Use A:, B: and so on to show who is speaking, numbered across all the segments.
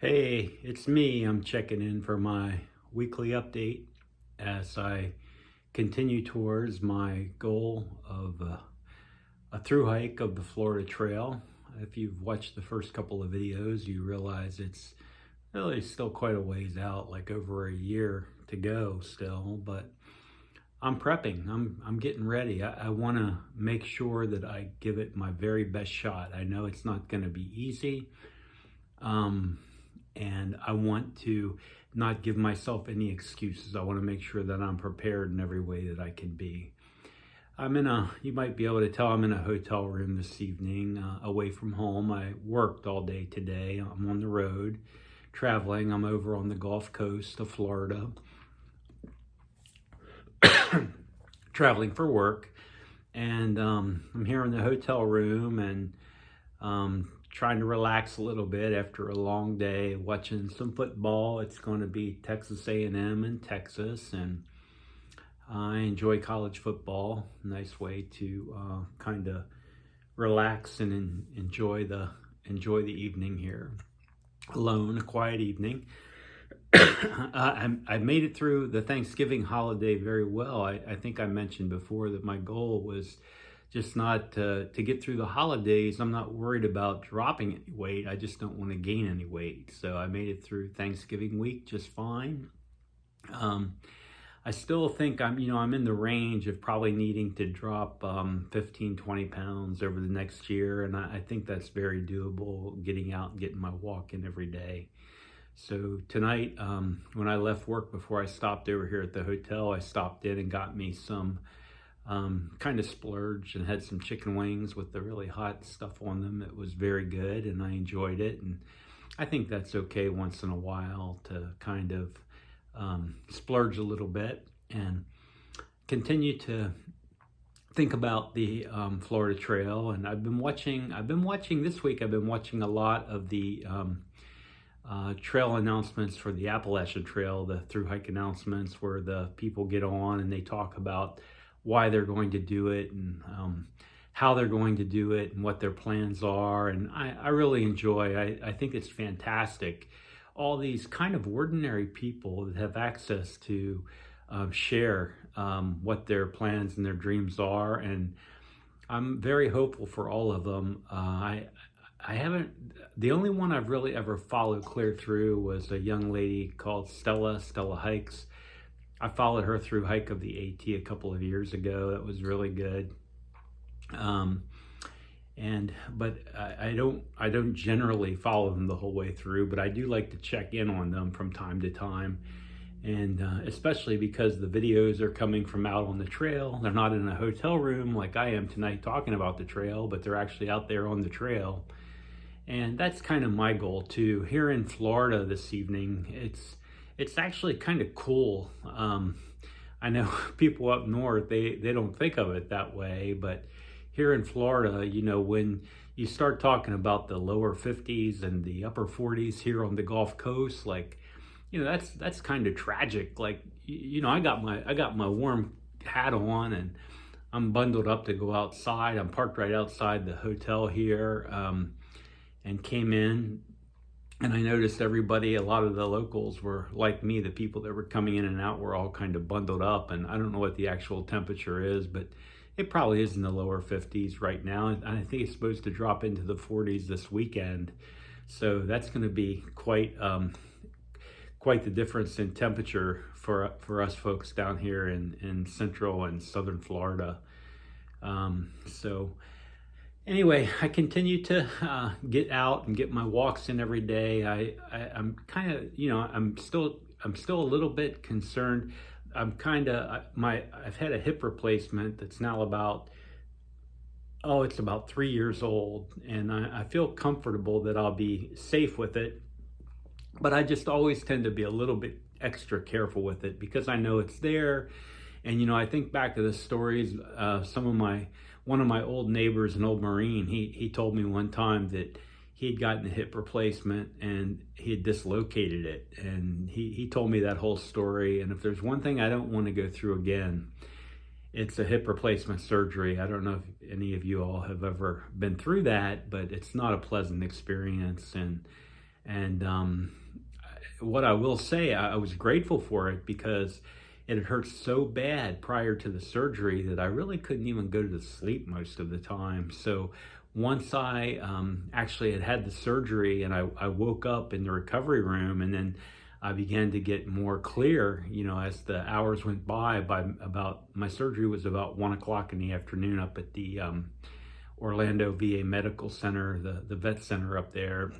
A: Hey, it's me. I'm checking in for my weekly update as I continue towards my goal of a through hike of the Florida Trail. If you've watched the first couple of videos, you realize it's really still quite a ways out, like over a year to go still, but I'm prepping. I'm getting ready. I want to make sure that I give it my very best shot. I know it's not going to be easy. Um, and I want to not give myself any excuses. I want to make sure that I'm prepared in every way that I can be. You might be able to tell I'm in a hotel room this evening, away from home. I worked all day today. I'm on the road traveling. I'm over on the Gulf Coast of Florida, traveling for work. And I'm here in the hotel room and trying to relax a little bit after a long day watching some football. It's going to be Texas A&M in Texas, and I enjoy college football. Nice way to kind of relax and enjoy the evening here alone, a quiet evening. I made it through the Thanksgiving holiday very well. I think I mentioned before that my goal was just not to get through the holidays. I'm not worried about dropping any weight. I just don't want to gain any weight. So I made it through Thanksgiving week just fine. I still think I'm in the range of probably needing to drop 15, 20 pounds over the next year. And I think that's very doable, getting out and getting my walk in every day. So tonight, when I left work, before I stopped over here at the hotel, I stopped in and got me some kind of splurged and had some chicken wings with the really hot stuff on them. It was very good and I enjoyed it. And I think that's okay once in a while to kind of splurge a little bit and continue to think about the Florida Trail. And I've been watching this week, I've been watching a lot of the trail announcements for the Appalachian Trail, the Thru-Hike announcements where the people get on and they talk about why they're going to do it and how they're going to do it and what their plans are. And I really enjoy, I think it's fantastic. All these kind of ordinary people that have access to share what their plans and their dreams are. And I'm very hopeful for all of them. The only one I've really ever followed clear through was a young lady called Stella Hikes. I followed her through hike of the AT a couple of years ago. That was really good. But I don't generally follow them the whole way through, but I do like to check in on them from time to time. And especially because the videos are coming from out on the trail. They're not in a hotel room like I am tonight talking about the trail, but they're actually out there on the trail. And that's kind of my goal too. Here in Florida this evening, it's actually kind of cool. I know people up north, they don't think of it that way, but here in Florida, when you start talking about the lower 50s and the upper 40s here on the Gulf Coast, like, that's kind of tragic. Like, I got my warm hat on and I'm bundled up to go outside. I'm parked right outside the hotel here, and came in. And I noticed a lot of the locals were like me, the people that were coming in and out were all kind of bundled up. And I don't know what the actual temperature is, but it probably is in the lower 50s right now. And I think it's supposed to drop into the 40s this weekend. So that's going to be quite the difference in temperature for us folks down here in central and southern Florida. Anyway, I continue to get out and get my walks in every day. I'm kind of, I'm still a little bit concerned. I've had a hip replacement that's now it's about 3 years old, and I feel comfortable that I'll be safe with it. But I just always tend to be a little bit extra careful with it because I know it's there. And, I think back to the stories, one of my old neighbors, an old Marine, he told me one time that he had gotten a hip replacement and he had dislocated it. And he told me that whole story. And if there's one thing I don't want to go through again, it's a hip replacement surgery. I don't know if any of you all have ever been through that, but it's not a pleasant experience. And And what I will say, I was grateful for it because it had hurt so bad prior to the surgery that I really couldn't even go to sleep most of the time. So once I actually had the surgery and I woke up in the recovery room, and then I began to get more clear, as the hours went by about, my surgery was about 1 o'clock in the afternoon up at the Orlando VA Medical Center, the vet center up there.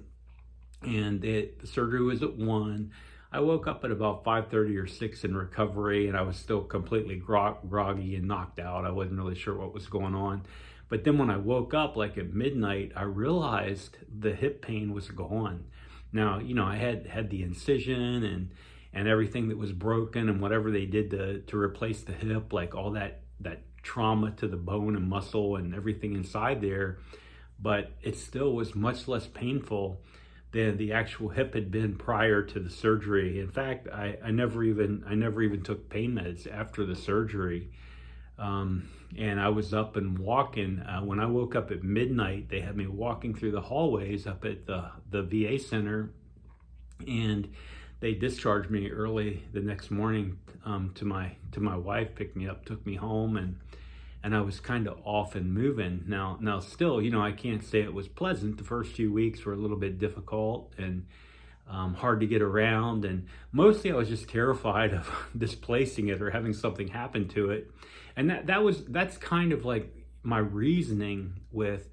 A: And the surgery was at 1. I woke up at about 5:30 or 6 in recovery, and I was still completely groggy and knocked out. I wasn't really sure what was going on. But then when I woke up, like at midnight, I realized the hip pain was gone. Now, I had the incision and everything that was broken, and whatever they did to replace the hip, like all that trauma to the bone and muscle and everything inside there. But it still was much less painful than the actual hip had been prior to the surgery. In fact, I never even took pain meds after the surgery. And I was up and walking. When I woke up at midnight, they had me walking through the hallways up at the VA center, and they discharged me early the next morning to my wife, picked me up, took me home, and I was kind of off and moving. Now still, I can't say it was pleasant. The first few weeks were a little bit difficult and hard to get around, and mostly I was just terrified of displacing it or having something happen to it. And that's kind of like my reasoning with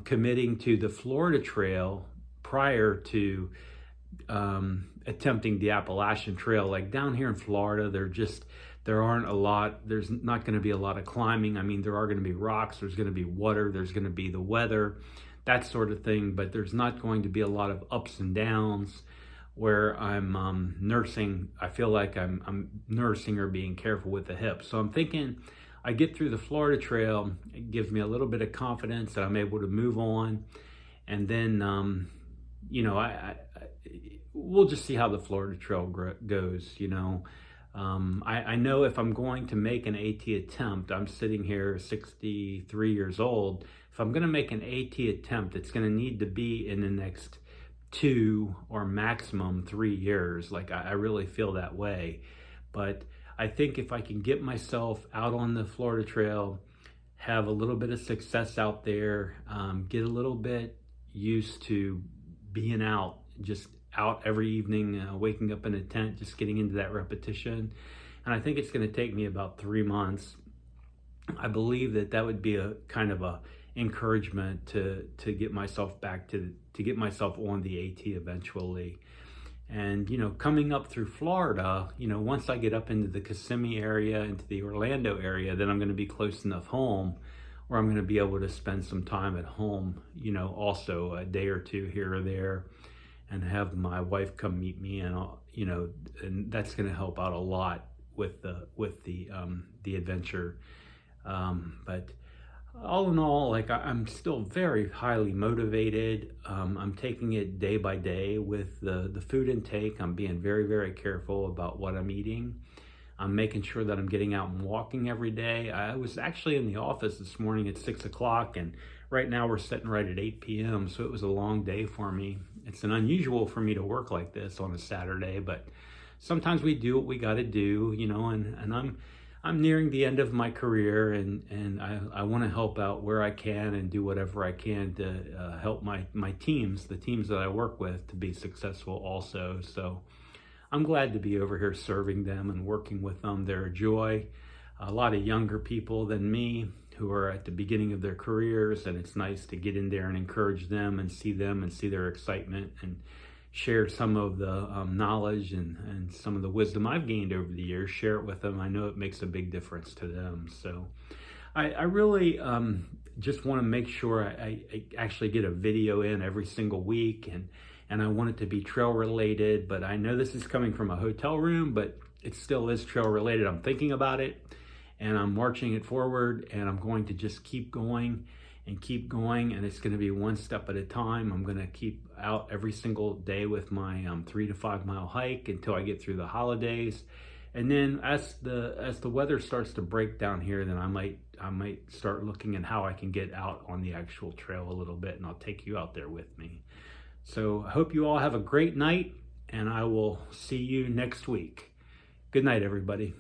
A: committing to the Florida Trail prior to attempting the Appalachian Trail. Like down here in Florida, there's not going to be a lot of climbing. I mean, there are going to be rocks, there's going to be water, there's going to be the weather, that sort of thing, but there's not going to be a lot of ups and downs where I'm nursing. I feel like I'm nursing or being careful with the hip. So I'm thinking I get through the Florida Trail, it gives me a little bit of confidence that I'm able to move on, and then we'll just see how the Florida Trail goes. I know if I'm going to make an AT attempt, I'm sitting here 63 years old. If I'm going to make an AT attempt, it's going to need to be in the next 2 or maximum 3 years. Like I really feel that way. But I think if I can get myself out on the Florida Trail, have a little bit of success out there, get a little bit used to being out, just out every evening, waking up in a tent, just getting into that repetition. And I think it's going to take me about 3 months. I believe that would be a kind of a encouragement to get myself back to get myself on the AT eventually. And coming up through Florida, once I get up into the Kissimmee area, into the Orlando area, then I'm going to be close enough home where I'm going to be able to spend some time at home, also a day or two here or there, and have my wife come meet me, and and that's going to help out a lot with the adventure. But all in all, like I'm still very highly motivated. I'm taking it day by day with the food intake. I'm being very, very careful about what I'm eating. I'm making sure that I'm getting out and walking every day. I was actually in the office this morning at 6 o'clock, and right now we're sitting right at 8 p.m. So it was a long day for me. It's unusual for me to work like this on a Saturday, but sometimes we do what we got to do, and I'm nearing the end of my career, and I want to help out where I can and do whatever I can to help my teams, the teams that I work with, to be successful also. So I'm glad to be over here serving them and working with them. They're a joy. A lot of younger people than me who are at the beginning of their careers, and it's nice to get in there and encourage them and see their excitement and share some of the knowledge and some of the wisdom I've gained over the years, share it with them. I know it makes a big difference to them. So I really just want to make sure I actually get a video in every single week, and I want it to be trail related, but I know this is coming from a hotel room, but it still is trail related. I'm thinking about it, and I'm marching it forward, and I'm going to just keep going, and it's going to be one step at a time. I'm going to keep out every single day with my 3 to 5 mile hike until I get through the holidays. And then as the weather starts to break down here, then I might start looking at how I can get out on the actual trail a little bit, and I'll take you out there with me. So I hope you all have a great night, and I will see you next week. Good night, everybody.